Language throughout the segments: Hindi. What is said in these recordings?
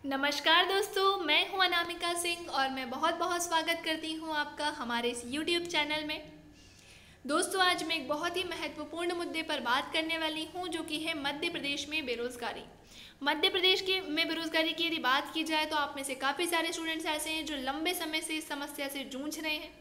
नमस्कार दोस्तों, मैं हूं अनामिका सिंह और मैं बहुत बहुत स्वागत करती हूं आपका हमारे इस YouTube चैनल में। दोस्तों, आज मैं एक बहुत ही महत्वपूर्ण मुद्दे पर बात करने वाली हूं जो कि है मध्य प्रदेश में बेरोजगारी। मध्य प्रदेश के में बेरोजगारी की यदि बात की जाए तो आप में से काफ़ी सारे स्टूडेंट्स ऐसे हैं जो लंबे समय से इस समस्या से जूझ रहे हैं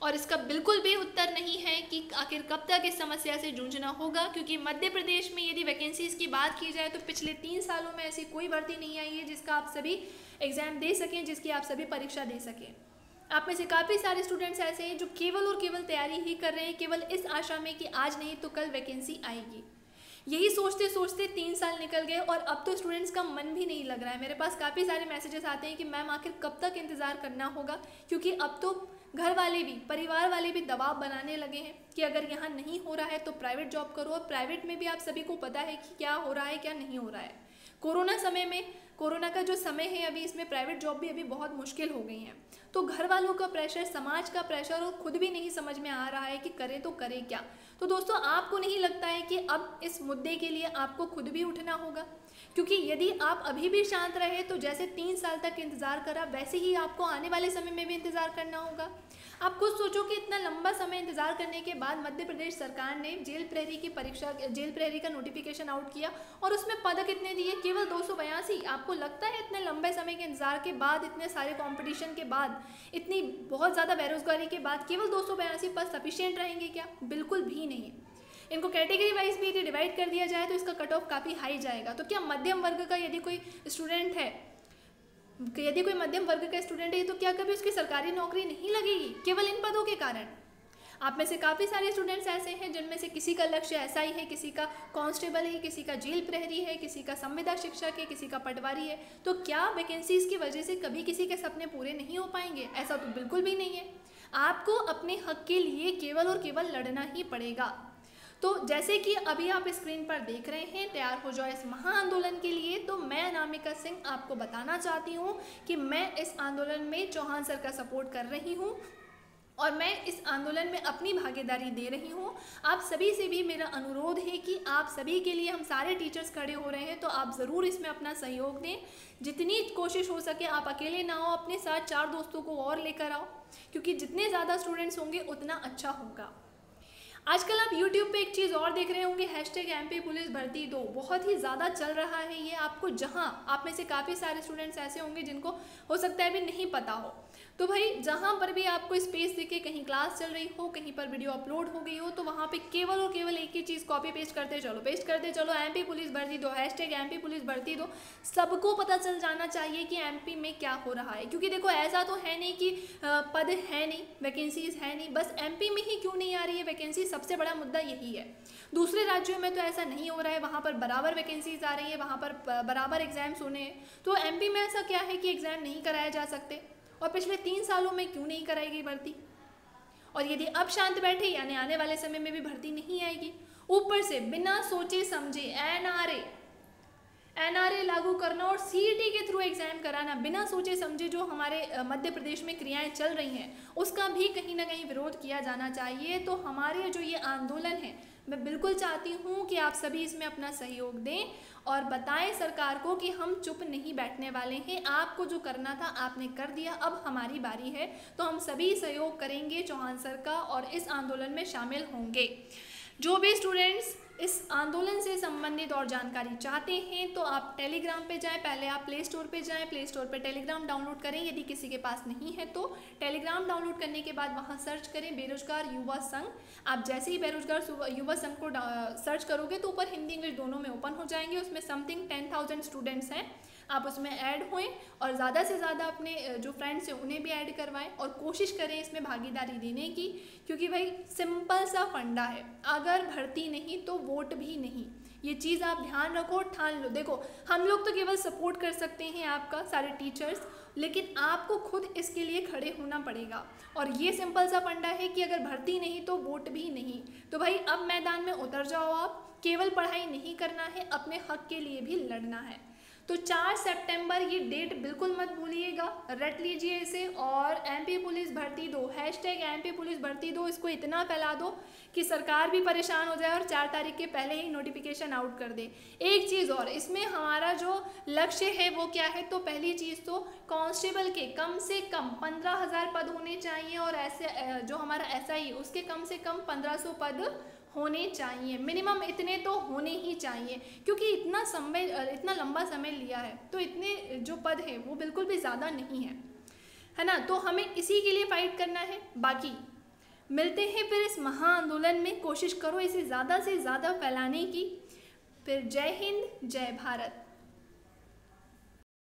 और इसका बिल्कुल भी उत्तर नहीं है कि आखिर कब तक इस समस्या से जूझना होगा, क्योंकि मध्य प्रदेश में यदि वैकेंसीज़ की बात की जाए तो पिछले 3 सालों में ऐसी कोई भर्ती नहीं आई है जिसका आप सभी एग्ज़ाम दे सकें, जिसकी आप सभी परीक्षा दे सकें। आप में से काफ़ी सारे स्टूडेंट्स ऐसे हैं जो केवल और केवल तैयारी ही कर रहे हैं, केवल इस आशा में कि आज नहीं तो कल वैकेंसी आएगी। यही सोचते सोचते 3 साल निकल गए और अब तो स्टूडेंट्स का मन भी नहीं लग रहा है। मेरे पास काफ़ी सारे मैसेजेस आते हैं कि मैम आखिर कब तक इंतज़ार करना होगा, क्योंकि अब तो घर वाले भी, परिवार वाले भी दबाव बनाने लगे हैं कि अगर यहाँ नहीं हो रहा है तो प्राइवेट जॉब करो। और प्राइवेट में भी आप सभी को पता है कि क्या हो रहा है क्या नहीं हो रहा है। कोरोना समय में, कोरोना का जो समय है अभी, इसमें प्राइवेट जॉब भी अभी बहुत मुश्किल हो गई हैं। तो घर वालों का प्रेशर, समाज का प्रेशर, और खुद भी नहीं समझ में आ रहा है कि करें तो करें क्या। तो दोस्तों, आपको नहीं लगता है कि अब इस मुद्दे के लिए आपको खुद भी उठना होगा? क्योंकि यदि आप अभी भी शांत रहे तो जैसे 3 साल तक इंतज़ार करा वैसे ही आपको आने वाले समय में भी इंतज़ार करना होगा। आप खुद सोचो कि इतना लंबा समय इंतज़ार करने के बाद मध्य प्रदेश सरकार ने जेल प्रहरी की परीक्षा, जेल प्रहरी का नोटिफिकेशन आउट किया और उसमें पद कितने दिए? केवल 282। आपको लगता है इतने लंबे समय के इंतज़ार के बाद, इतने सारे कंपटीशन के बाद, इतनी बहुत ज़्यादा बेरोजगारी के बाद केवल 282 पद सफिशिएंट रहेंगे क्या? बिल्कुल भी नहीं। इनको कैटेगरी वाइज भी यदि डिवाइड कर दिया जाए तो इसका कट ऑफ काफ़ी हाई जाएगा। तो क्या मध्यम वर्ग का यदि कोई स्टूडेंट है, यदि कोई मध्यम वर्ग का स्टूडेंट है, तो क्या कभी उसकी सरकारी नौकरी नहीं लगेगी केवल इन पदों के कारण? आप में से काफ़ी सारे स्टूडेंट्स ऐसे हैं जिनमें से किसी का लक्ष्य ऐसा ही है, किसी का कांस्टेबल है, किसी का जेल प्रहरी है, किसी का संविदा शिक्षक है, किसी का पटवारी है। तो क्या वैकेंसीज की वजह से कभी किसी के सपने पूरे नहीं हो पाएंगे? ऐसा तो बिल्कुल भी नहीं है। आपको अपने हक के लिए केवल और केवल लड़ना ही पड़ेगा। तो जैसे कि अभी आप स्क्रीन पर देख रहे हैं, तैयार हो जाओ इस महा आंदोलन के लिए। तो मैं अनामिका सिंह आपको बताना चाहती हूँ कि मैं इस आंदोलन में चौहान सर का सपोर्ट कर रही हूँ और मैं इस आंदोलन में अपनी भागीदारी दे रही हूँ। आप सभी से भी मेरा अनुरोध है कि आप सभी के लिए हम सारे टीचर्स खड़े हो रहे हैं, तो आप ज़रूर इसमें अपना सहयोग दें। जितनी कोशिश हो सके आप अकेले ना हो, अपने साथ 4 दोस्तों को और लेकर आओ, क्योंकि जितने ज़्यादा स्टूडेंट्स होंगे उतना अच्छा होगा। आजकल आप YouTube पे एक चीज़ और देख रहे होंगे, #MP पुलिस भर्ती 2 बहुत ही ज़्यादा चल रहा है ये। आपको, जहां आप में से काफ़ी सारे स्टूडेंट्स ऐसे होंगे जिनको हो सकता है अभी नहीं पता हो, तो भाई जहां पर भी आपको स्पेस दिखे, कहीं क्लास चल रही हो, कहीं पर वीडियो अपलोड हो गई हो, तो वहां पे केवल और केवल एक ही चीज़ कॉपी पेस्ट करते चलो, MP पुलिस भर्ती 2, #MP पुलिस भर्ती 2। सबको पता चल जाना चाहिए कि MP में क्या हो रहा है। क्योंकि देखो, ऐसा तो है नहीं कि पद है नहीं, वैकेंसीज है नहीं, बस MP में ही क्यों नहीं आ रही है वैकेंसी, सबसे बड़ा मुद्दा यही है। दूसरे राज्यों में तो ऐसा नहीं हो रहा है, वहाँ पर बराबर वैकेंसीज आ रही है, वहाँ पर बराबर एग्जाम्स होने हैं। तो MP में ऐसा क्या है कि एग्ज़ाम नहीं कराए जा सकते? और पिछले 3 सालों में क्यों नहीं कराई गई भर्ती? और यदि अब शांत बैठे, यानी आने वाले समय में भी भर्ती नहीं आएगी। ऊपर से बिना सोचे समझे NRA लागू करना और CET के थ्रू एग्जाम कराना, बिना सोचे समझे जो हमारे मध्य प्रदेश में क्रियाएं चल रही हैं, उसका भी कहीं ना कहीं विरोध किया जाना चाहिए। तो हमारे जो ये आंदोलन है, मैं बिल्कुल चाहती हूँ कि आप सभी इसमें अपना सहयोग दें और बताएं सरकार को कि हम चुप नहीं बैठने वाले हैं। आपको जो करना था आपने कर दिया, अब हमारी बारी है। तो हम सभी सहयोग करेंगे चौहान सर का और इस आंदोलन में शामिल होंगे। जो भी स्टूडेंट्स इस आंदोलन से संबंधित और जानकारी चाहते हैं तो आप टेलीग्राम पे जाएं। पहले आप प्ले स्टोर पे जाएं, प्ले स्टोर पे टेलीग्राम डाउनलोड करें। यदि किसी के पास नहीं है तो टेलीग्राम डाउनलोड करने के बाद वहां सर्च करें बेरोजगार युवा संघ। आप जैसे ही बेरोजगार युवा संघ को सर्च करोगे तो ऊपर हिंदी इंग्लिश दोनों में ओपन हो जाएंगे। उसमें समथिंग 10,000 स्टूडेंट्स हैं, आप उसमें ऐड होएं और ज़्यादा से ज़्यादा अपने जो फ्रेंड्स हैं उन्हें भी ऐड करवाएं और कोशिश करें इसमें भागीदारी देने की। क्योंकि भाई सिंपल सा फंडा है, अगर भर्ती नहीं तो वोट भी नहीं। ये चीज़ आप ध्यान रखो, ठान लो। देखो, हम लोग तो केवल सपोर्ट कर सकते हैं आपका, सारे टीचर्स, लेकिन आपको खुद इसके लिए खड़े होना पड़ेगा। और ये सिंपल सा फंडा है कि अगर भर्ती नहीं तो वोट भी नहीं। तो भाई अब मैदान में उतर जाओ। आप केवल पढ़ाई नहीं करना है, अपने हक के लिए भी लड़ना है। तो 4 सितंबर ये डेट बिल्कुल मत भूलिएगा, रट लीजिए इसे। और एमपी पुलिस भर्ती 2, हैशटैग एमपी पुलिस भर्ती 2, इसको इतना फैला दो कि सरकार भी परेशान हो जाए और 4 तारीख के पहले ही नोटिफिकेशन आउट कर दे। एक चीज़ और, इसमें हमारा जो लक्ष्य है वो क्या है, तो पहली चीज़ तो कांस्टेबल के कम से कम 15,000 पद होने चाहिए, और ऐसे जो हमारा एसआई उसके कम से कम 1500 पद होने चाहिए, मिनिमम इतने तो होने ही चाहिए, क्योंकि इतना लंबा समय लिया है, तो इतने जो पद है वो बिल्कुल भी ज़्यादा नहीं है ना। तो हमें इसी के लिए फाइट करना है। बाकी मिलते हैं फिर इस महा आंदोलन में, कोशिश करो इसे ज़्यादा से ज़्यादा फैलाने की। फिर जय हिंद, जय भारत।